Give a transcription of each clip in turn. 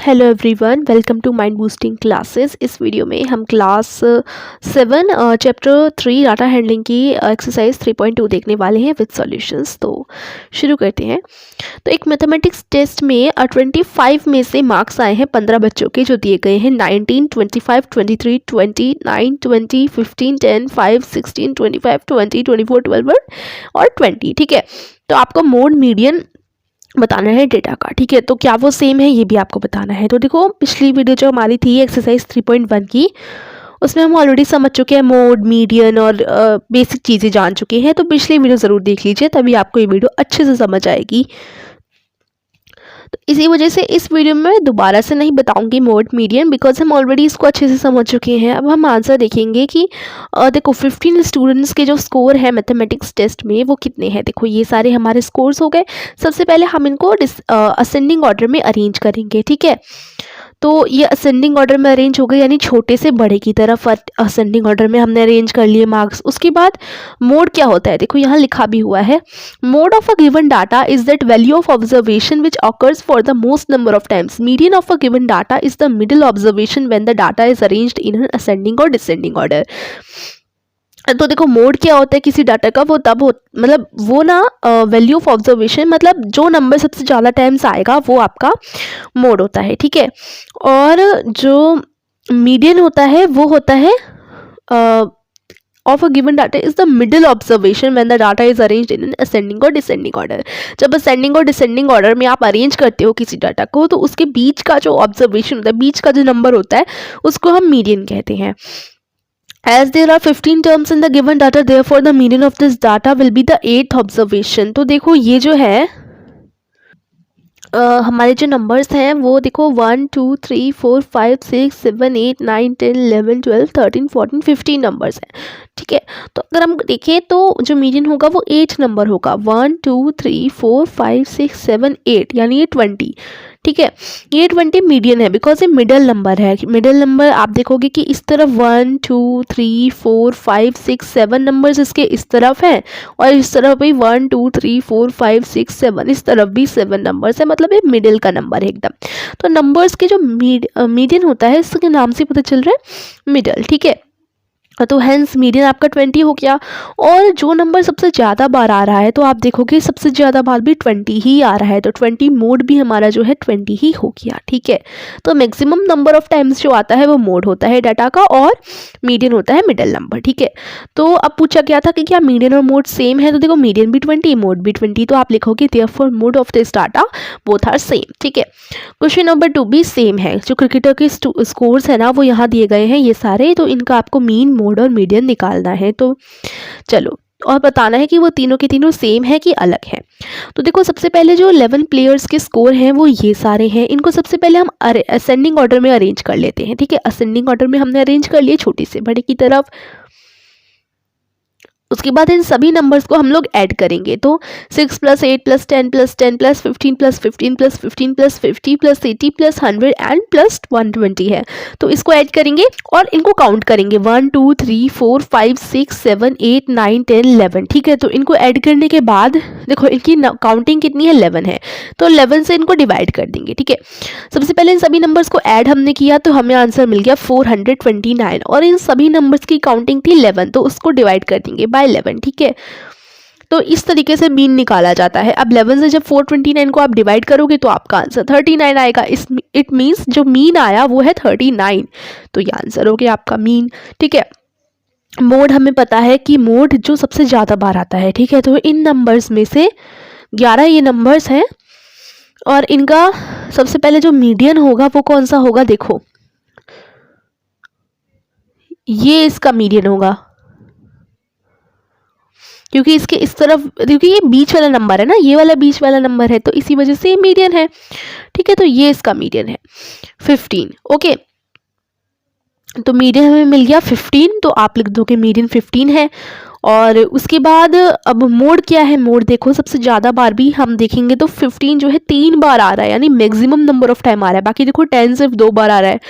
Hello everyone, welcome to Mind Boosting Classes. इस video में हम क्लास 7 चैप्टर 3 डाटा हैंडलिंग की एक्सरसाइज 3.2 देखने वाले हैं विद सॉल्यूशंस। तो शुरू करते हैं। तो एक मैथमेटिक्स टेस्ट में 25 में से मार्क्स आए हैं 15 बच्चों के, जो दिए गए हैं 19, 25, 23, 20, 9, 20, 15, 10, 5, 16, 25, 20, 24, 12 और 20। ठीक है, तो आपको मोड मीडियन बताना है डेटा का। ठीक है, तो क्या वो सेम है ये भी आपको बताना है। तो देखो, पिछली वीडियो जो हमारी थी एक्सरसाइज 3.1 की, उसमें हम ऑलरेडी समझ चुके हैं मोड मीडियन और बेसिक चीज़ें जान चुके हैं। तो पिछली वीडियो ज़रूर देख लीजिए, तभी आपको ये वीडियो अच्छे से समझ आएगी। तो इसी वजह से इस वीडियो में दोबारा से नहीं बताऊंगी मोड मीडियन, बिकॉज हम ऑलरेडी इसको अच्छे से समझ चुके हैं। अब हम आंसर देखेंगे कि देखो 15 स्टूडेंट्स के जो स्कोर है मैथमेटिक्स टेस्ट में वो कितने हैं। देखो, ये सारे हमारे स्कोर्स हो गए। सबसे पहले हम इनको असेंडिंग ऑर्डर में अरेंज करेंगे। ठीक है, तो ये असेंडिंग ऑर्डर में अरेंज हो गए, यानी छोटे से बड़े की तरफ असेंडिंग ऑर्डर में हमने अरेंज कर लिए मार्क्स। उसके बाद मोड क्या होता है, देखो यहाँ लिखा भी हुआ है, mode of a given data is that value of observation which occurs for the most number of times. Median of a given data is the middle observation when the data is arranged in an ascending और descending order. तो देखो, mode क्या होता है किसी data का, वो तब मतलब वो ना वैल्यू ऑफ ऑब्जर्वेशन, मतलब जो नंबर सबसे ज़्यादा टाइम्स आएगा वो आपका मोड होता है। ठीक है, और जो मीडियन होता है वो होता है of a given data is the middle observation when the data is arranged in an ascending और डिसेंडिंग ऑर्डर। जब असेंडिंग और डिसेंडिंग ऑर्डर में आप अरेंज करते हो किसी डाटा को, तो उसके बीच का जो ऑब्जर्वेशन होता है, बीच का जो नंबर होता है, उसको हम मीडियन कहते हैं। As there are 15 terms in the given data, therefore the median of this data will be the 8th observation। तो देखो, ये जो है हमारे जो नंबर्स हैं वो देखो 1 2 3 4 5 6 7 8 9 10 11 12 13 14 15 नंबर्स हैं। ठीक है, तो अगर हम देखें तो जो मीडियन होगा वो 8 नंबर होगा, 1 2 3 4 5 6 7 8, यानी ये 20। ठीक है, ये 20 मीडियन है बिकॉज ये मिडल नंबर है। मिडल नंबर आप देखोगे कि इस तरफ 1 2 3 4 5 6 7 नंबर्स इसके इस तरफ हैं, और इस तरफ भी 1 2 3 4 5 6 7, इस तरफ भी 7 नंबर्स है, मतलब ये मिडिल का नंबर है एकदम। तो नंबर्स के जो मीडियन होता है, इसके नाम से पता चल रहा है मिडल। ठीक है, तो हैंस मीडियन आपका 20 हो गया। और जो नंबर सबसे ज़्यादा बार आ रहा है, तो आप देखोगे सबसे ज़्यादा बार भी 20 ही आ रहा है, तो 20 मोड भी हमारा जो है 20 ही हो गया। ठीक है, तो मैक्सिमम नंबर ऑफ टाइम्स जो आता है वो मोड होता है डाटा का, और मीडियन होता है मिडल नंबर। ठीक है, तो अब पूछा गया था कि क्या मीडियन और मोड सेम है, तो देखो मीडियन भी 20 मोड भी 20, तो आप लिखोगे therefore mode of this data both are same. ठीक है, क्वेश्चन नंबर 2 भी सेम है। जो क्रिकेटर के स्कोर्स है ना वो यहाँ दिए गए हैं ये सारे, तो इनका आपको मीन मोड और मीडियन निकालना है। तो चलो, और बताना है कि वो तीनों के तीनों सेम है कि अलग है। तो देखो, सबसे पहले जो 11 प्लेयर्स के स्कोर हैं वो ये सारे हैं। इनको सबसे पहले हम असेंडिंग ऑर्डर में अरेंज कर लेते हैं। ठीक है, असेंडिंग ऑर्डर में हमने अरेंज कर लिए छोटे से बड़े की तरफ। उसके बाद इन सभी नंबर्स को हम लोग ऐड करेंगे, तो 6 + 8 + 10 + 10 + 15 + 15 + 15 + 50 + 80 + 100 एंड + 120 है। तो इसको ऐड करेंगे और इनको काउंट करेंगे 1 2 3 4 5 6 7 8 9 10 11। ठीक है, तो इनको ऐड करने के बाद देखो इनकी काउंटिंग कितनी है, 11 है, तो 11 से इनको डिवाइड कर देंगे। ठीक है, सबसे पहले इन सभी नंबर्स को ऐड हमने किया तो हमें आंसर मिल गया 429, और इन सभी नंबर्स की काउंटिंग थी 11, तो उसको डिवाइड कर देंगे बाय 11। ठीक है, तो इस तरीके से मीन निकाला जाता है। अब 11 से जब 429 को आप डिवाइड करोगे तो आपका आंसर 39 आएगा। इट मीन्स जो मीन आया वो है 39, तो ये आंसर हो गया आपका मीन। ठीक है, मोड हमें पता है कि मोड जो सबसे ज़्यादा बार आता है। ठीक है, तो इन नंबर्स में से 11 ये नंबर्स हैं, और इनका सबसे पहले जो मीडियन होगा वो कौन सा होगा, देखो ये इसका मीडियन होगा, क्योंकि इसके इस तरफ, क्योंकि ये बीच वाला नंबर है ना, ये वाला बीच वाला नंबर है, तो इसी वजह से ये मीडियन है। ठीक है, तो ये इसका मीडियन है 15। ओके, तो मीडियन हमें मिल गया 15, तो आप लिख दो कि मीडियन 15 है। और उसके बाद अब मोड क्या है, मोड देखो सबसे ज़्यादा बार भी हम देखेंगे तो 15 जो है 3 बार आ रहा है, यानी मैक्सिमम नंबर ऑफ टाइम आ रहा है। बाकी देखो 10 सिर्फ 2 बार आ रहा है,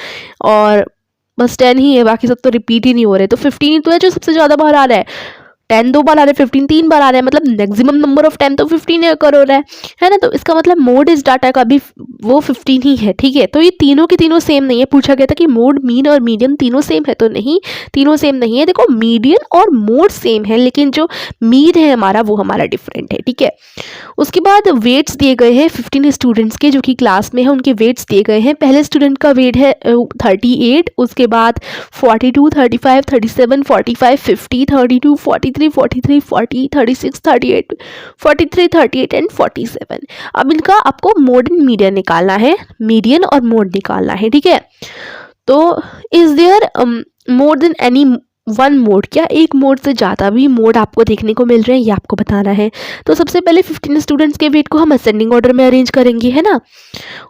और बस 10 ही है, बाकी सब तो रिपीट ही नहीं हो रहे, तो 15 ही तो है जो सबसे ज़्यादा बार आ रहा है। 10 2 बार आ रहा है, 15 3 बार आ रहा है, मतलब मैक्सिमम नंबर ऑफ टाइम तो 15 अकर हो रहा है ना। तो इसका मतलब मोड इस डाटा का भी वो 15 ही है, ठीक है। तो ये तीनों के तीनों सेम नहीं है। पूछा गया था कि मोड, मीन और मीडियन तीनों सेम है, तो नहीं, तीनों सेम नहीं है। देखो मीडियन और मोड सेम है, लेकिन जो मीन है हमारा वो हमारा डिफरेंट है, ठीक है। उसके बाद वेट्स दिए गए हैं 15 स्टूडेंट्स के जो कि क्लास में है, उनके वेट्स दिए गए हैं। पहले स्टूडेंट का वेट है 38, उसके बाद 42, 35, 37, 45, 50, 32, 43, 43, 40, 36, 38, 43, 38 एंड 47। अब इनका आपको मोड एंड मीडियन निकालना है, मीडियन और मोड निकालना है, ठीक है। तो is there more than any one mode, क्या एक मोड से ज़्यादा भी मोड आपको देखने को मिल रहे हैं, ये आपको बताना है। तो सबसे पहले 15 स्टूडेंट्स के वेट को हम असेंडिंग ऑर्डर में अरेंज करेंगे, है ना।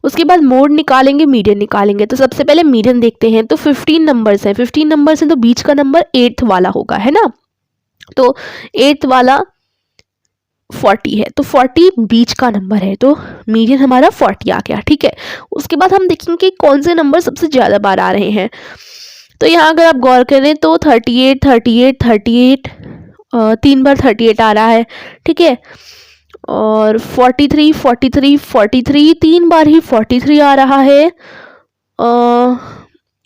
उसके बाद मोड निकालेंगे, मीडियन निकालेंगे। तो सबसे पहले मीडियन देखते हैं। तो 15 नंबर्स हैं, 15 नंबर्स हैं, तो बीच का नंबर 8th वाला होगा, है ना। तो 8th वाला 40 है, तो 40 बीच का नंबर है, तो मीडियन हमारा 40 आ गया, ठीक है। उसके बाद हम देखेंगे कौन से नंबर सबसे ज़्यादा बार आ रहे हैं। तो यहाँ अगर आप गौर करें तो 38, 38, 38, 3 बार 38 आ रहा है, ठीक है। और 43, 43, 43, 3 बार ही 43 आ रहा है।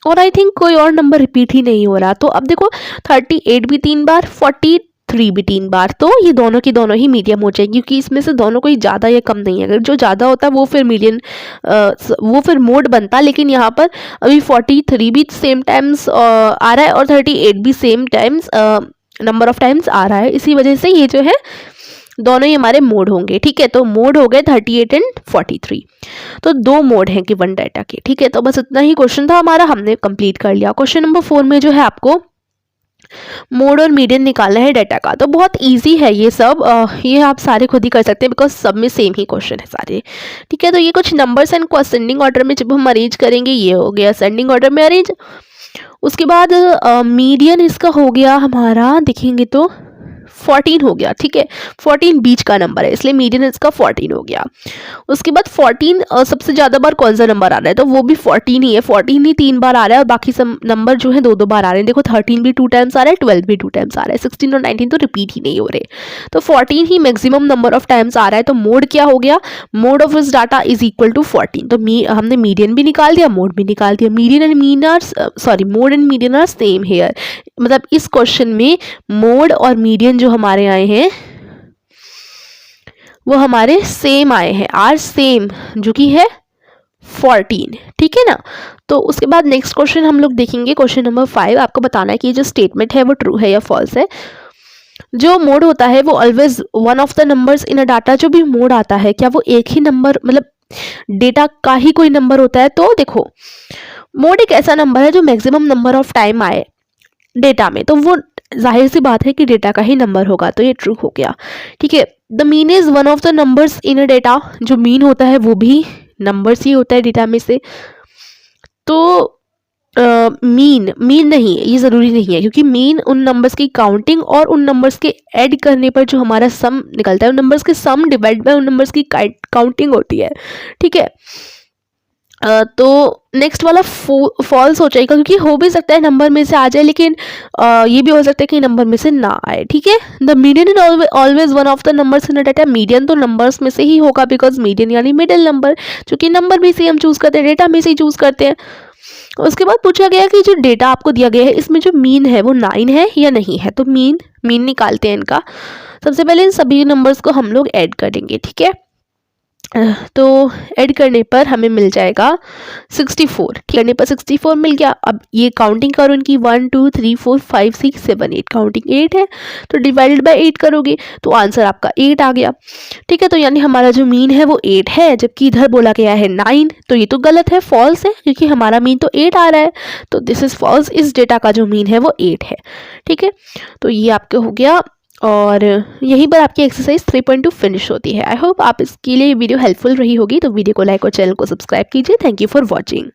और आई थिंक कोई और नंबर रिपीट ही नहीं हो रहा। तो अब देखो 38 भी 3 बार, 43 भी 3 बार, तो ये दोनों की दोनों ही मीडियम हो जाएगी, क्योंकि इसमें से दोनों कोई ज़्यादा या कम नहीं है। अगर जो ज़्यादा होता वो फिर मीडियन, वो फिर मोड बनता। लेकिन यहाँ पर अभी 43 भी सेम टाइम्स आ रहा है और 38 भी same times number of times आ रहा है, इसी वजह से ये जो है दोनों ही हमारे मोड होंगे, ठीक है। तो मोड हो गए 38 एंड 43। तो 2 मोड हैं गिवन डाटा के, ठीक है। तो बस इतना ही क्वेश्चन था हमारा, हमने कंप्लीट कर लिया। क्वेश्चन नंबर 4 में जो है आपको मोड और मीडियन निकालना है डाटा का। तो बहुत इजी है ये सब, ये आप सारे खुद ही कर सकते हैं, बिकॉज सब में सेम ही क्वेश्चन है सारे, ठीक है। तो ये कुछ नंबर्स एंड असेंडिंग ऑर्डर में जब हम अरेंज करेंगे, ये हो गया असेंडिंग ऑर्डर में अरेंज। उसके बाद मीडियन इसका हो गया हमारा, देखेंगे तो 14 हो गया, ठीक है। 14 बीच का नंबर है, इसलिए मीडियन इसका 14 हो गया। उसके बाद 14 सबसे ज़्यादा बार कौन सा नंबर आ रहा है, तो वो भी 14 ही है। 14 ही 3 बार आ रहा है और बाकी सब नंबर जो है 2 बार आ रहे हैं। देखो 13 भी 2 टाइम्स आ रहा है, 12 भी 2 टाइम्स आ रहा है, 16 और 19 तो रिपीट ही नहीं हो रहे। तो 14 ही मैक्सिमम नंबर ऑफ टाइम्स आ रहा है। तो मोड क्या हो गया, मोड ऑफ इस डाटा इज इक्वल टू 14। तो हमने मीडियन भी निकाल दिया, मोड भी निकाल दिया। Median and mean are, sorry, mode and median are same here. मतलब इस क्वेश्चन में मोड और मीडियन जो हमारे आए हैं वो हमारे सेम आए हैं, आर सेम, जो कि है 14, ठीक है ना। तो उसके बाद नेक्स्ट क्वेश्चन हम लोग देखेंगे, क्वेश्चन नंबर 5। आपको बताना है कि जो स्टेटमेंट है वो ट्रू है या फॉल्स है। जो मोड होता है वो always one of the numbers in a data. जो भी मोड आता है, क्या वो एक ही नंबर, मतलब डेटा का ही कोई नंबर होता है। तो देखो मोड एक ऐसा नंबर है जो मैक्सिमम नंबर ऑफ टाइम आए डेटा में, तो वो जाहिर सी बात है कि डेटा का ही नंबर होगा, तो ये ट्रू हो गया, ठीक है। The mean is one of the numbers in a data. जो मीन होता है वो भी नंबर्स ही होता है डेटा में से। तो मीन नहीं, ये ज़रूरी नहीं है, क्योंकि मीन उन नंबर्स की काउंटिंग और उन नंबर्स के ऐड करने पर जो हमारा सम निकलता है, उन नंबर्स के सम डिवाइड बाय उन नंबर्स की काउंटिंग होती है, ठीक है। तो नेक्स्ट वाला फॉल्स हो जाएगा, क्योंकि हो भी सकता है नंबर में से आ जाए, लेकिन ये भी हो सकता है कि नंबर में से ना आए, ठीक है। The median is always one of the numbers in a data. Median तो नंबर्स में से ही होगा, बिकॉज मीडियन यानी मिडिल नंबर, जो कि नंबर में से हम चूज करते हैं, डेटा में से ही चूज करते हैं। उसके बाद पूछा गया कि जो डेटा आपको दिया गया है इसमें जो मीन है वो 9 है या नहीं है। तो मीन निकालते हैं इनका। सबसे पहले इन सभी नंबर्स को हम लोग ऐड करेंगे, ठीक है। तो ऐड करने पर हमें मिल जाएगा 64, करने पर 64 मिल गया। अब ये काउंटिंग करो इनकी, 1 2 3 4 5 6 7 8, काउंटिंग 8 है, तो डिवाइडेड बाय 8 करोगे तो आंसर आपका 8 आ गया, ठीक है। तो यानी हमारा जो मीन है वो 8 है, जबकि इधर बोला गया है 9, तो ये तो गलत है, फॉल्स है, क्योंकि हमारा मीन तो 8 आ रहा है। तो दिस इज फॉल्स, इस डेटा का जो मीन है वो 8 है, ठीक है। तो ये आपके हो गया, और यहीं पर आपकी एक्सरसाइज 3.2 फिनिश होती है। आई होप आप इसके लिए वीडियो हेल्पफुल रही होगी। तो वीडियो को लाइक और चैनल को सब्सक्राइब कीजिए। Thank you for watching.